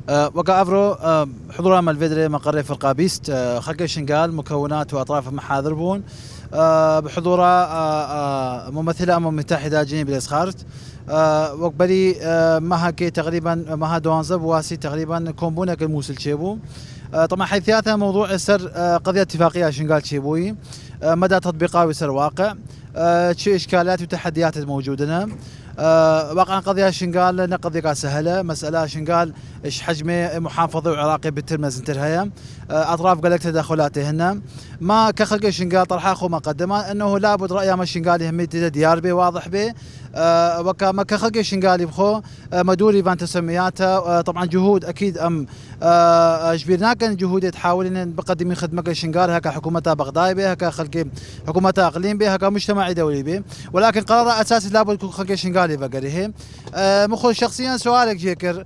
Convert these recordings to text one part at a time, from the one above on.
وقع أفرو حضور أمل فيدري مقر فرقة بيست خلق شنقال مكونات وأطراف محاذر بون بحضور ممثلة أمم متحدة جيني بليسخارت وقبلي ما هكي تقريبا ما دوانزب واسي تقريبا كومبونا كالموسل شيبو طبعا حيثياتها موضوع السر قضية اتفاقية شنقال شيبوي مدى تطبيقها ويسر واقع شي إشكالات وتحديات الموجودة واقعا قضية شنقال لنا قضية سهلة مسألة شنقال ايش حجمه محافظة وعراقي بالترمز انترهيا اطراف قالك تدخلاتهن ما كخلق شنقال طرحه خو مقدمة انه لابد رأي ما شنقال يهميته ديار به واضح به وكما كخلق شنقال يبخو مدوري فان تسمياته طبعا جهود اكيد ام جبرنا كان جهود تحاول ان بقدم خدمه شنقال هكا حكومتها بغداد به هكا خلق حكومتها اقليم به هكا مجتمعي دولي به ولكن قرار اساسي لابد يكون خلق شنقال بقريه مخو شخصيا سؤالك جيكر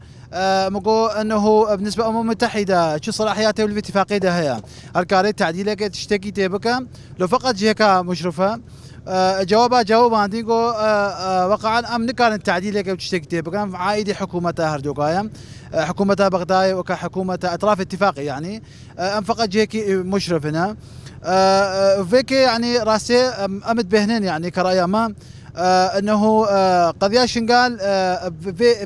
مقو انه بالنسبه للامم المتحده شو صلاحياته والاتفاقيه ده هي الكاري تعديلك تشتكي تبكى لو فقط جهه مشرفه جواب عندي وقعا ام نكان التعديل لك تشتكي تبكى عائدي حكومتها هردوقايا حكومتها بغداد وكحكومه اطراف اتفاقي يعني ام فقط جهه مشرف هنا فيك يعني راسي امد بهنين يعني كرايا ما انه قضيه شنقال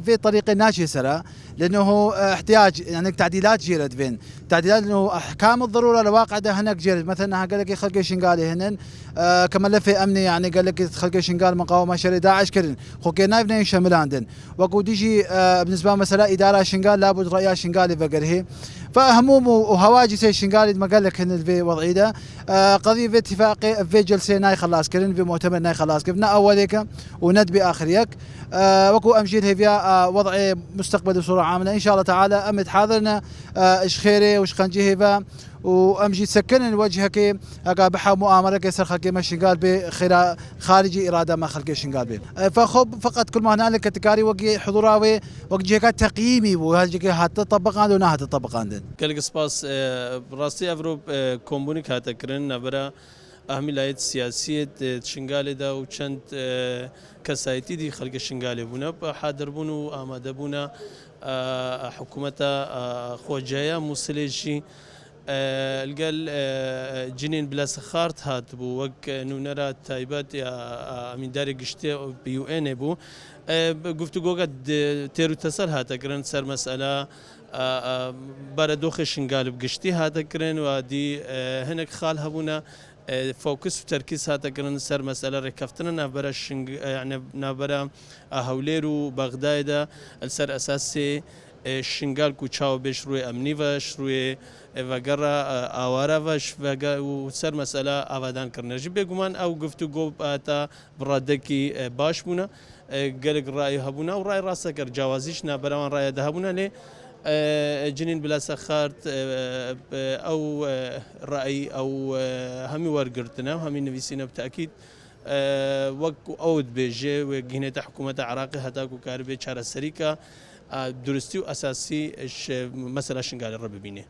في طريق ناشئ سرا لانه احتياج يعني تعديلات جيرت فين تعديلات انه احكام الضروره لواقع ده هناك جيرت مثلا قال لك خلق شنقالي هنا كملف امني يعني قال لك خلق شنقال مقاومه شري داعش كرن خوكي نايف شمل عندن وقود يجي بالنسبه مساله اداره شنقال لابد راي شنقالي فقره فهموم وهواجس الشنقالي ما قال لك ان في وضعي ده قضيه في اتفاقي في جلسه ناي خلاص كرن في مؤتمر ناي خلاص كيفنا اوليك وند باخريك وكو امجيد هي فيها وضع مستقبل بصوره عامه ان شاء الله تعالى امد حاضرنا ايش خيري وش خنجي هيفا وامجي تسكن وجهك اقا بحا مؤامره كيسر خلقي ماشي قال بخير خارجي اراده ما خلقي شنقال به فخب فقط كل ما هنالك تكاري وقي حضوراوي وقي تقييمي وهاجي هتطبق عندنا ونها تطبق عندنا كلك سباس راستي افرو كومبونيك هاتكرن نبرا اهمی لایت سیاسی شنگالی دا و چند کسایتی دی خلق شنگالی بونا حاضر بونو آماده بونا حکومت خواجه مسلجی القال جنين بلا سخارت هات بو وق نونرا تايبات امين داري قشتي بيو ان بو قفتو قد تيرو تسال هاتا كرن سر مسألة بردوخ شنقال بقشتي هاتا كرن ودي هناك خال هبونا فوكس وتركيز هاتا كرن سر مسألة ركفتنا نابرا يعني نابرا هوليرو بغداد السر اساسي شنگال کوچاو بش روی امنی وش روی وگرا آواره وش و سر مسئله آوادان کرنرجی بگمان او گفتگو تا برادکی باش بونا گلگ رای هبونا و رای راسته کر جوازیش نبروان رای ده هبونا لی جنین بلا سخارت او رأي او همي ورقرتنا وهمي نفسينا بتأكيد وقت اود بيجي وجهنة حكومة عراقي هتاكو كاربي شهر السريكا درستي واساسي مثلا شنقال الرب بينه